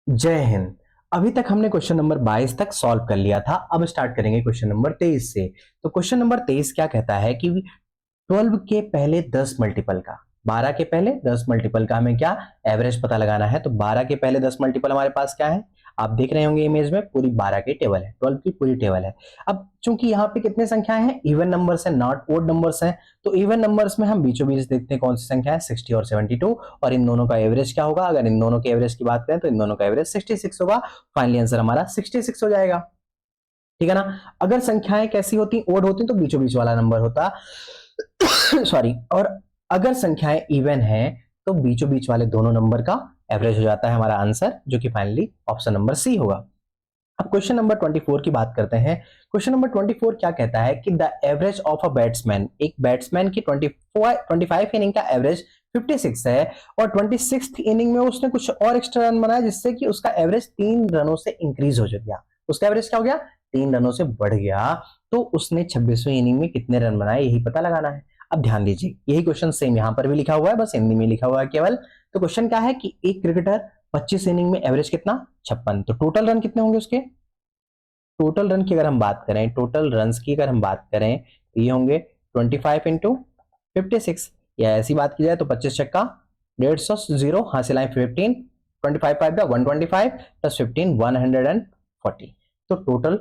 जय हिंद। अभी तक हमने क्वेश्चन नंबर 22 तक सॉल्व कर लिया था। अब स्टार्ट करेंगे क्वेश्चन नंबर 23 से। तो क्वेश्चन नंबर 23 क्या कहता है कि 12 के पहले 10 मल्टीपल का, 12 के पहले 10 मल्टीपल का हमें क्या एवरेज पता लगाना है। तो 12 के पहले 10 मल्टीपल हमारे पास क्या है, आप देख रहे होंगे इमेज में पूरी 12 की टेबल है, 12 की पूरी टेबल है। अब चूंकि यहाँ पे कितने संख्याएं हैं, इवन नंबर्स हैं, नॉट ओड नंबर्स हैं। तो इवन नंबर्स में हम बीचों बीच देखते हैं कौन सी संख्या है, 60 और 72। और इन दोनों का एवरेज क्या होगा, अगर इन दोनों के एवरेज की बात करें तो इन दोनों का एवरेज 66 होगा। फाइनली आंसर हमारा 66 हो जाएगा। ठीक है ना। अगर संख्याएं कैसी होती, ओड होती तो बीचों बीच वाला नंबर होता सॉरी। और अगर संख्याएं इवन है तो बीचों बीच वाले दोनों नंबर का एवरेज हो जाता है हमारा आंसर, जो कि फाइनली ऑप्शन नंबर सी होगा। अब क्वेश्चन नंबर 24 की बात करते हैं। क्वेश्चन नंबर 24 क्या कहता है कि the average of a batsman, एक बैट्समैन की 25 इनिंग का एवरेज 56 है और 26th इनिंग में उसने कुछ और एक्स्ट्रा रन बनाया जिससे कि उसका एवरेज 3 रनों से इंक्रीज हो गया। उसका एवरेज क्या हो गया, 3 रनों से बढ़ गया। तो उसने 26वीं इनिंग में कितने रन बनाए, यही पता लगाना है। अब ध्यान दीजिए, यही क्वेश्चन सेम यहां पर भी लिखा हुआ है, बस हिंदी में लिखा हुआ है केवल। तो क्वेश्चन क्या है कि एक क्रिकेटर 25 इनिंग में एवरेज कितना, 56। तो टोटल रन कितने होंगे उसके, टोटल रन की अगर हम बात करें, टोटल रन की अगर हम बात करें तो ये होंगे 25 इंटू 56। या ऐसी बात की जाए तो 25 छक्का 150, जीरो हासिल आए 15, 25 फाइव 125 प्लस 15 140। तो टोटल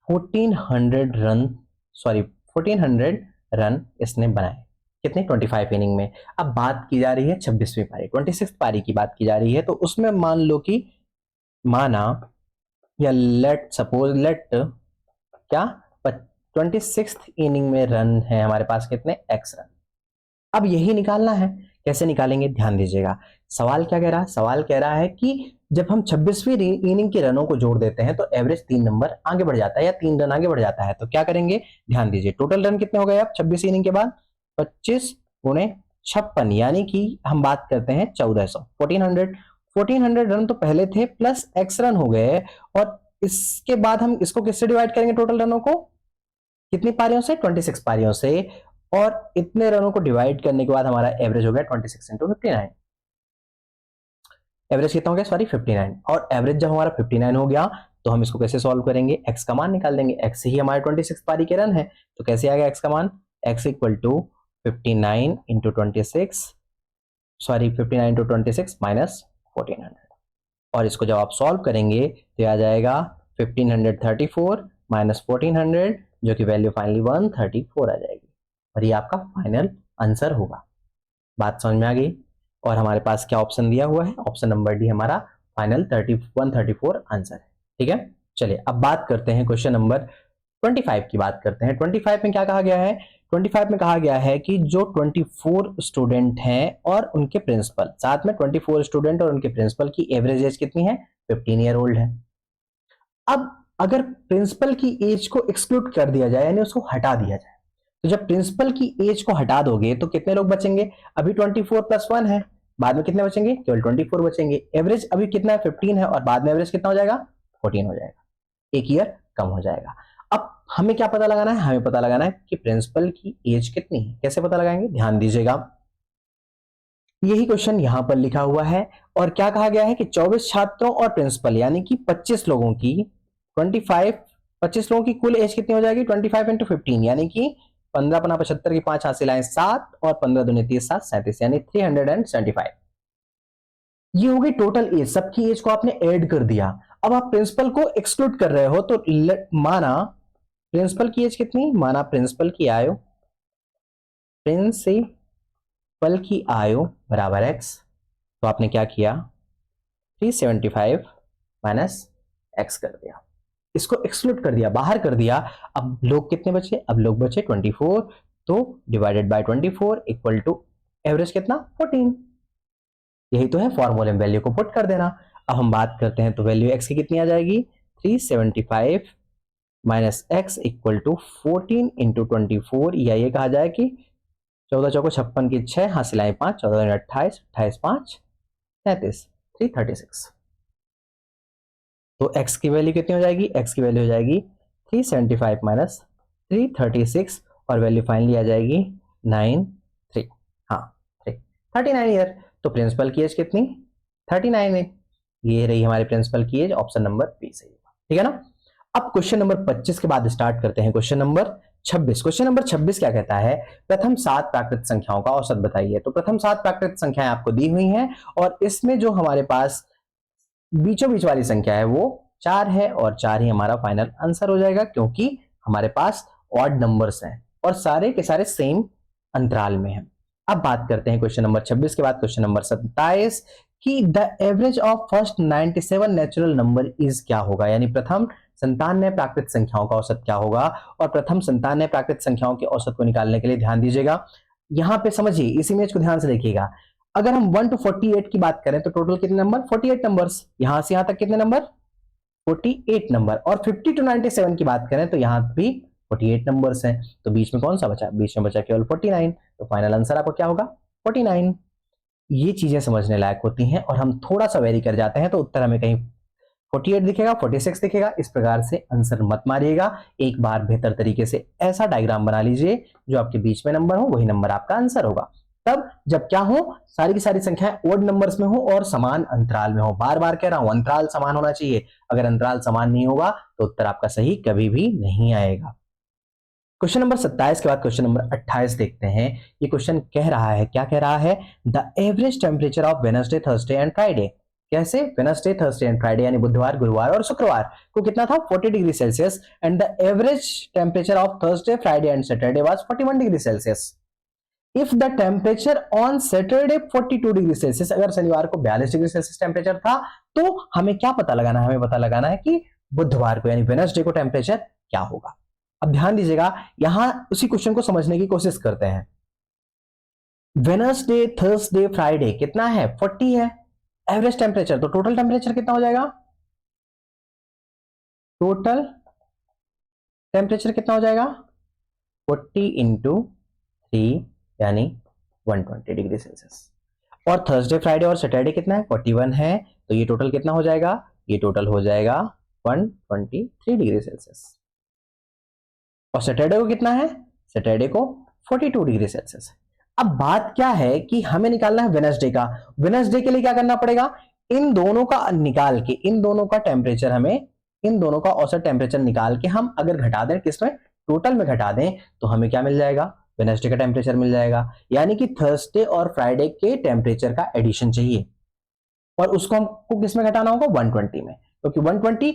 1400 रन, सॉरी 1400 रन इसने बनाए। कितने, 25 इनिंग में। अब बात की जा रही है 26वीं पारी, 26 पारी की बात की जा रही है। तो उसमें मान लो कि, माना या लेट सपोज लेट क्या, 26th इनिंग में रन है हमारे पास कितने, एक्स रन। अब यही निकालना है। कैसे निकालेंगे, ध्यान दीजिएगा। सवाल क्या कह रहा है, सवाल कह रहा है कि जब हम 26वीं इनिंग के रनों को जोड़ देते हैं तो एवरेज 3 नंबर आगे बढ़ जाता है या 3 रन आगे बढ़ जाता है। तो क्या करेंगे, ध्यान दीजिए। टोटल रन कितने हो गए अब 26 इनिंग के बाद, 25 गुणे 56, यानी कि हम बात करते हैं 1400, 1400 रन तो पहले थे प्लस एक्स रन हो गए। और इसके बाद हम इसको किससे डिवाइड करेंगे, टोटल रनों को कितनी पारियों से, 26 पारियों से। और इतने रनों को डिवाइड करने के बाद हमारा एवरेज हो गया 26 इंटू 59। एवरेज कितना हो गया, सॉरी 59। और एवरेज जब हमारा 59 हो गया तो हम इसको कैसे सॉल्व करेंगे, एक्स का मान निकाल देंगे। एक्स ही हमारे 26 पारी के रन है। तो कैसे आ गया एक्स का मान, x equal to 59 into 26, sorry 59 into 26 minus 1400। और इसको जब आप सॉल्व करेंगे तो आ जाएगा 1534 माइनस 1400, जो कि वैल्यू फाइनली 134 आ जाएगी। और ये आपका फाइनल आंसर होगा। बात समझ में आ गई। और हमारे पास क्या ऑप्शन दिया हुआ है, ऑप्शन नंबर डी हमारा फाइनल 134 आंसर है। ठीक है। चलिए अब बात करते हैं क्वेश्चन नंबर 25 की बात करते हैं। 25 में क्या कहा गया है, 25 में कहा गया है कि जो 24 स्टूडेंट हैं और उनके प्रिंसिपल, साथ में 24 स्टूडेंट और उनके प्रिंसिपल की एवरेज एज कितनी है, 15 ईयर ओल्ड है। अब अगर प्रिंसिपल की एज को एक्सक्लूड कर दिया जाए, यानी उसको हटा दिया जाए, तो जब प्रिंसिपल की एज को हटा दोगे तो कितने लोग बचेंगे, अभी 24 प्लस 1 है, बाद में कितने बचेंगे, केवल 24 बचेंगे। एवरेज अभी कितना है, 15 है, और बाद में एवरेज कितना हो जाएगा, 14 हो जाएगा, एक ईयर कम हो जाएगा। अब हमें क्या पता लगाना है, हमें पता लगाना है कि प्रिंसिपल की एज कितनी है। कैसे पता लगाएंगे, ध्यान दीजिएगा। यही क्वेश्चन यहां पर लिखा हुआ है। और क्या कहा गया है कि 24 छात्रों और प्रिंसिपल, यानी कि 25 लोगों की 25 25 लोगों की कुल एज कितनी हो जाएगी, 25 इंटू 15, यानी कि 15 पना 75 की 5 हासिल आए 7 और 15 दूनी 30 7 37, यानी 375। ये हो गई टोटल एज, सबकी एज को आपने ऐड कर दिया। अब आप प्रिंसिपल को एक्सक्लूड कर रहे हो तो माना प्रिंसिपल की एज कितनी, माना प्रिंसिपल की आयु, प्रिंसिपल की आयु बराबर एक्स। तो आपने क्या किया, 375 माइनस एक्स कर दिया, इसको एक्सक्लूड कर दिया, बाहर कर दिया। अब लोग कितने बचे, अब लोग बचे 24। तो divided by 24 equal to average कितना, 14। यही तो है फॉर्मूले में, वैल्यू को पुट कर देना। अब हम बात करते हैं तो वैल्यू एक्स की कितनी आ जाएगी, 375 minus x equal to 14 into 24, या ये कहा जाए कि 14 चौको 56 की 6 हासिल आए 5, 14 28, 28 5 33, 336। तो x की वैल्यू कितनी हो जाएगी, x की वैल्यू हो जाएगी 375 माइनस 336, और वैल्यू फाइनली आ जाएगी 93, हाँ 39 ईयर। तो प्रिंसिपल की एज कितनी, 39 है। ये रही हमारे प्रिंसिपल की एज, ऑप्शन नंबर बी सही होगा, ठीक है ना। अब क्वेश्चन नंबर 25 के बाद स्टार्ट करते हैं क्वेश्चन नंबर 26। क्वेश्चन नंबर 26 क्या कहता है, प्रथम 7 प्राकृत संख्याओं का औसत बताइए। तो प्रथम 7 प्राकृत संख्याएं आपको दी हुई हैं और इसमें जो हमारे पास बीचों बीच वाली संख्या है वो 4 है और 4 ही हमारा फाइनल आंसर हो जाएगा, क्योंकि हमारे पास ऑड नंबर्स हैं और सारे के सारे सेम अंतराल में हैं। अब बात करते हैं क्वेश्चन नंबर 26 के बाद क्वेश्चन नंबर 27 कि the average of first 97 natural number is क्या होगा, यानी प्रथम 97 प्राकृत संख्याओं का औसत क्या होगा। और प्रथम 97 प्राकृत संख्याओं के औसत को निकालने के लिए ध्यान दीजिएगा, यहां पे समझिए, इस इमेज को ध्यान से देखिएगा। अगर हम 1 to 48 की बात करें तो टोटल कितने नंबर, 48 नंबर्स, यहां से यहां तक कितने नंबर, 48 नंबर। और 50 to 97 की बात करें तो यहां भी 48 नंबर्स हैं, तो बीच में कौन सा बचा, बीच में बचा केवल 49, तो फाइनल आंसर आपको क्या होगा, 49। ये चीजें समझने लायक होती हैं और हम थोड़ा सा वेरी कर जाते हैं तो उत्तर हमें कहीं 48 दिखेगा, 46 दिखेगा, इस प्रकार से आंसर मत मारिएगा। एक बार बेहतर तरीके से ऐसा डायग्राम बना लीजिए जो आपके बीच में नंबर हो वही नंबर आपका आंसर होगा। तब जब क्या हो, सारी की सारी संख्याएं ओड नंबर्स में हो और समान अंतराल में हो। बार बार कह रहा हूं, अंतराल समान होना चाहिए, अगर अंतराल समान नहीं होगा तो उत्तर आपका सही कभी भी नहीं आएगा। क्वेश्चन नंबर 27 के बाद क्वेश्चन नंबर 28 देखते हैं। ये क्वेश्चन कह रहा है, क्या कह रहा है, the average temperature of Wednesday, Thursday and Friday. कैसे, वेडनेसडे, थर्सडे एंड फ्राइडे यानी बुधवार, गुरुवार और शुक्रवार को कितना था, 40 degree Celsius, and the average temperature of Thursday, Friday and Saturday was 41 degree Celsius. If the temperature on Saturday 42 degree Celsius, अगर शनिवार को 42 डिग्री सेल्सियस टेम्परेचर था तो हमें क्या पता लगाना है, हमें पता लगाना है कि बुधवार को यानी वेडनेसडे को टेम्परेचर क्या होगा। अब ध्यान दीजिएगा, यहां उसी क्वेश्चन को समझने की कोशिश करते हैं। वेडनेसडे, थर्सडे, फ्राइडे कितना है, 40 है एवरेज टेम्परेचर, तो टोटल टेम्परेचर कितना हो जाएगा, टोटल टेम्परेचर कितना हो जाएगा, 40 इंटू 3 यानी 120 डिग्री सेल्सियस। और थर्सडे, फ्राइडे और सैटरडे कितना है, 41 है, तो ये टोटल कितना हो जाएगा, ये टोटल हो जाएगा 123 डिग्री सेल्सियस। और सैटरडे को कितना है, सैटरडे को 42 डिग्री सेल्सियस। अब बात क्या है कि हमें निकालना है वेडनेसडे का। वेडनेसडे के लिए क्या करना पड़ेगा, इन दोनों का निकाल के, इन दोनों का टेम्परेचर, हमें इन दोनों का औसत टेम्परेचर निकाल के हम अगर घटा दें, किसमें, टोटल में घटा दें, तो हमें क्या मिल जाएगा, वेडनेसडे का टेम्परेचर मिल जाएगा। यानी कि थर्सडे और फ्राइडे के टेम्परेचर का एडिशन चाहिए और उसको हमको किसमें घटाना होगा, 120 में, क्योंकि 120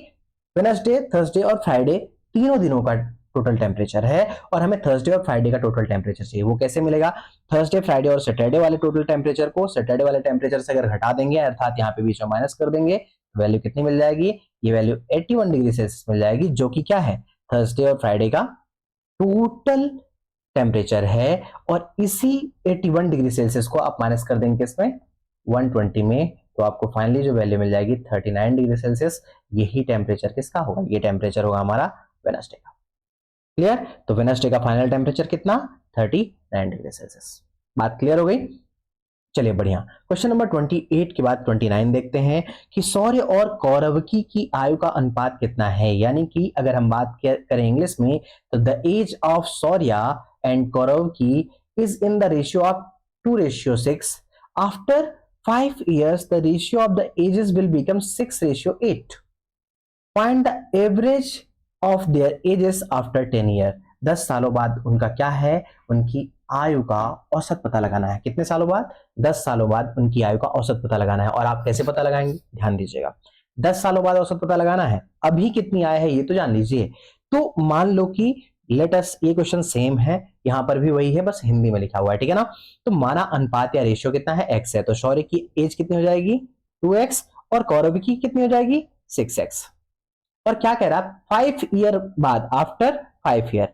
वेडनेसडे, थर्सडे और फ्राइडे तीनों दिनों का टोटल टेम्परेचर है और हमें थर्सडे और फ्राइडे का टोटल टेम्परेचर चाहिए। वो कैसे मिलेगा, थर्सडे, फ्राइडे और सैटरडे वाले टोटल टेम्परेचर को सैटरडे वाले टेम्परेचर से अगर घटा देंगे, अर्थात यहाँ पे बीच में माइनस कर देंगे, वैल्यू कितनी मिल जाएगी, ये वैल्यू 81 डिग्री सेल्सियस मिल जाएगी, जो कि क्या है, थर्सडे और फ्राइडे का टोटल टेम्परेचर है। और इसी 81 डिग्री सेल्सियस को आप माइनस कर देंगे किसमें, 120 में, तो आपको फाइनली जो वैल्यू मिल जाएगी 39 डिग्री सेल्सियस। यही टेम्परेचर किसका होगा, ये टेम्परेचर होगा हमारा वेडनेसडे का। क्लियर, तो वेडनेसडे का फाइनल टेम्परेचर कितना, 39 डिग्री सेल्सियस। बात क्लियर हो गई, चलिए बढ़िया। क्वेश्चन नंबर 28 के बाद 29 देखते हैं कि सौर्य और कौरवकी की आयु का अनुपात कितना है। यानी कि अगर हम बात करें इंग्लिश में तो the age of Saurya and कौरवकी is in the ratio of 2:6। After 5 years the ratio of the ages will become 6:8. Find the average of their ages after 10 year. 10 सालों बाद उनका क्या है, उनकी आयु का औसत पता लगाना है। कितने सालों बाद, 10 सालों बाद उनकी आयु का औसत पता लगाना है। और आप कैसे पता लगाएंगे, ध्यान दीजिएगा, 10 सालों बाद औसत पता लगाना है, अभी कितनी आय है ये तो जान लीजिए। तो मान लो कि लेटस, ये क्वेश्चन सेम है, यहां पर भी वही है, बस हिंदी में लिखा हुआ है, ठीक है ना। तो माना अनुपात या रेशियो कितना है, x है, तो शौर्य की एज कितनी हो जाएगी, 2x, और कौरव की कितनी हो जाएगी, 6x। और क्या कह रहा है, 5 ईयर बाद, आफ्टर 5 ईयर,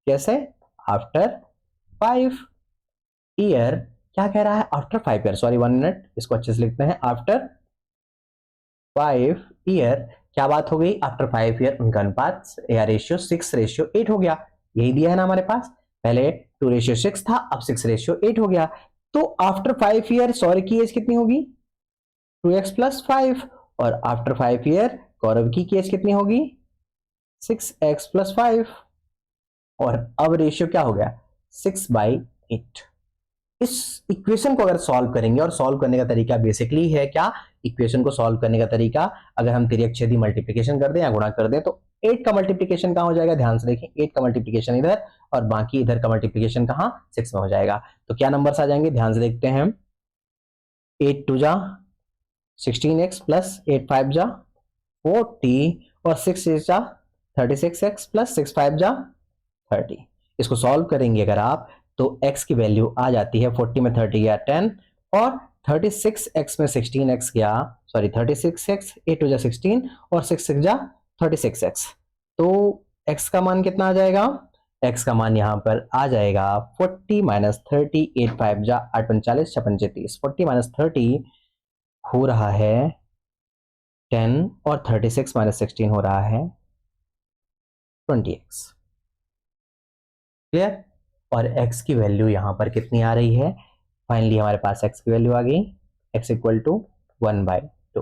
कैसे, आफ्टर 5 ईयर, क्या कह रहा है, आफ्टर 5 ईयर, सॉरी 1 मिनट, इसको अच्छे से लिखते हैं, आफ्टर 5 ईयर, क्या बात हो गई, आफ्टर 5 ईयर उनका अनुपात या रेशियो 6:8 हो गया। यही दिया है ना हमारे पास, पहले 2:6 था, अब 6:8 हो गया। तो आफ्टर 5 ईयर सौर्य की एज कितनी होगी, 2x + 5, और आफ्टर 5 ईयर कौरव की एज कितनी होगी, 6x + 5, और अब रेशियो क्या हो गया, 6/8। इस इक्वेशन को अगर सॉल्व करेंगे, और सॉल्व करने का तरीका बेसिकली है क्या, इक्वेशन को सॉल्व करने का तरीका, अगर हम तिर्यक-छेदी मल्टीप्लिकेशन कर दें या गुणा कर दें तो 8 का मल्टीप्लिकेशन कहां हो जाएगा, ध्यान से देखें, 8 का मल्टीप्लिकेशन इधर और बाकी इधर का मल्टीप्लिकेशन कहां, 6 में हो जाएगा। तो क्या नंबर्स आ जाएंगे, ध्यान से देखते हैं। 8 2 जा 16x प्लस 8 5 जा 40 और 6 6 जा 36x प्लस 6 5 जा 30। इसको सॉल्व करेंगे अगर आप तो x की वैल्यू आ जाती है 40 में 30 गया 10 और 36x में 16x गया, सॉरी 36x 8 जा 16 और 6 6 जा 36x। तो x का मान कितना आ जाएगा, x का मान यहां पर आ जाएगा 40 माइनस 30, 8 5 जा 8 45 6 35, 40 माइनस 30 हो रहा है 10 और 36 माइनस 16 हो रहा है 20x। क्लियर। और x की वैल्यू यहां पर कितनी आ रही है, फाइनली हमारे पास x की वैल्यू आ गई x equal to 1/2।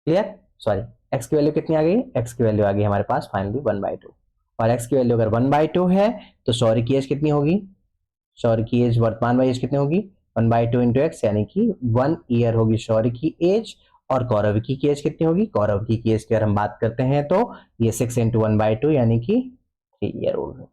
Clear, sorry x की वैल्यू कितनी आ गई, x की वैल्यू आ गई हमारे पास फाइनली 1/2। और x की वैल्यू अगर 1/2 है तो सौर्य की एज कितनी होगी, सौर्य की एज वर्तमान में एज कितनी होगी 1/2 इंटू एक्स, यानी कि 1 ईयर होगी सौर्य की एज। और कौरवकी की एज कितनी होगी, कौरवकी की एज की अगर हम बात करते हैं तो ये 6 इंटू 1/2 यानी कि 3 ईयर ओल्ड।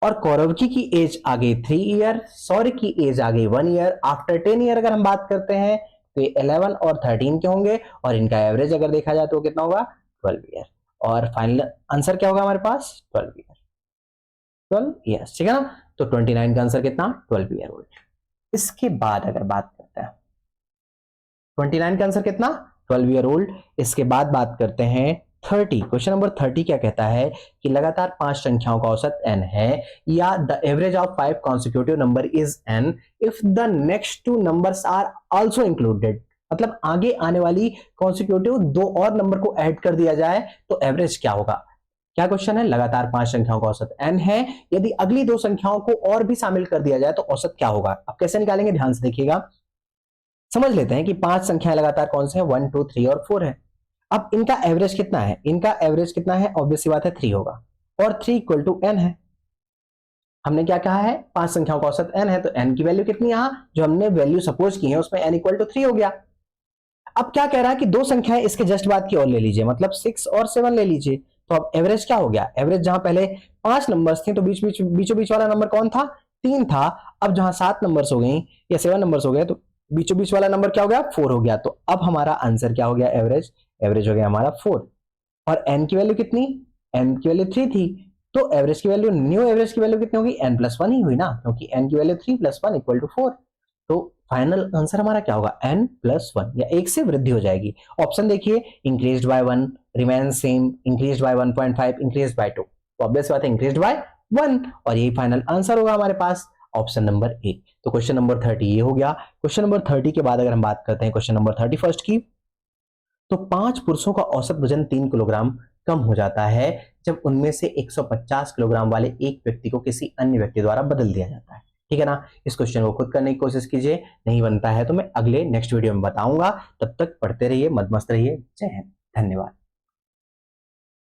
और कौरवकी की एज आ गई 3 ईयर, सौर्य की एज आ गई 1 ईयर। आफ्टर 10 ईयर अगर हम बात करते हैं तो ये 11 और 13 के होंगे और इनका एवरेज अगर देखा जाए तो कितना होगा 12 ईयर। और फाइनल आंसर क्या होगा हमारे पास 12 ईयर, 12 ईयर, ठीक है ना। तो 29 का आंसर कितना 12 ईयर ओल्ड। इसके बाद अगर बात करते हैं 29 का आंसर कितना 12 ईयर ओल्ड। इसके बाद बात करते हैं 30। क्वेश्चन नंबर 30 क्या कहता है कि लगातार 5 संख्याओं का औसत n है, या the average of 5 consecutive number is n if the next 2 numbers are also included. मतलब आगे आने वाली कॉन्सिक्यूटिव 2 और नंबर को ऐड कर दिया जाए तो एवरेज क्या होगा। क्या क्वेश्चन है, लगातार 5 संख्याओं का औसत n है, यदि अगली 2 संख्याओं को और भी शामिल कर दिया जाए तो औसत क्या होगा। अब कैसे निकालेंगे, ध्यान से देखिएगा। समझ लेते हैं कि 5 संख्याएं लगातार कौन से हैं 1 2 3 और 4 है। अब इनका एवरेज कितना है, इनका एवरेज कितना है, ऑब्वियस सी बात है 3 होगा, और 3 इक्वल टू n है। हमने क्या कहा है 5 संख्याओं का औसत n है, तो n की वैल्यू कितनी, यहां जो हमने वैल्यू सपोज की है उसमें n इक्वल टू 3 हो गया। अब क्या कह रहा है कि 2 संख्याएं इसके जस्ट बाद की और ले लीजिए, मतलब 6 और 7 ले लीजिए। तो अब एवरेज क्या हो गया, एवरेज जहां पहले 5 नंबर्स थे तो बीचों बीच वाला नंबर कौन था 3 था। अब जहां 7 नंबर्स हो गई या 7 नंबर्स हो गए तो बीचों बीच वाला नंबर क्या हो गया 4 हो गया। तो अब हमारा आंसर क्या हो गया, एवरेज, एवरेज हो गया हमारा 4। और n की वैल्यू कितनी, n की वैल्यू 3 थी, तो एवरेज की वैल्यू, न्यू एवरेज की वैल्यू कितनी होगी n + 1 ही हुई ना, क्योंकि n की वैल्यू 3 + 1 = 4। तो फाइनल आंसर हमारा क्या होगा n + 1, या 1 से वृद्धि हो जाएगी। ऑप्शन देखिए, increased by 1, remain same, increased by 1.5, increased by 2। तो ऑब्वियस बात है इंक्रीज्ड बाय 1, और यही फाइनल आंसर होगा हमारे पास, ऑप्शन नंबर ए। तो क्वेश्चन नंबर 30 ये हो गया। क्वेश्चन नंबर 30 के बाद अगर हम बात करते हैं क्वेश्चन नंबर 31 की, तो 5 पुरुषों का औसत वजन 3 किलोग्राम कम हो जाता है जब उनमें से 150 किलोग्राम वाले एक व्यक्ति को किसी अन्य व्यक्ति द्वारा बदल दिया जाता है। ठीक है ना। इस क्वेश्चन को खुद करने की कोशिश कीजिए, नहीं बनता है तो मैं अगले नेक्स्ट वीडियो में बताऊंगा। तब तक पढ़ते रहिए, मस्त रहिए। जय हिंद, धन्यवाद।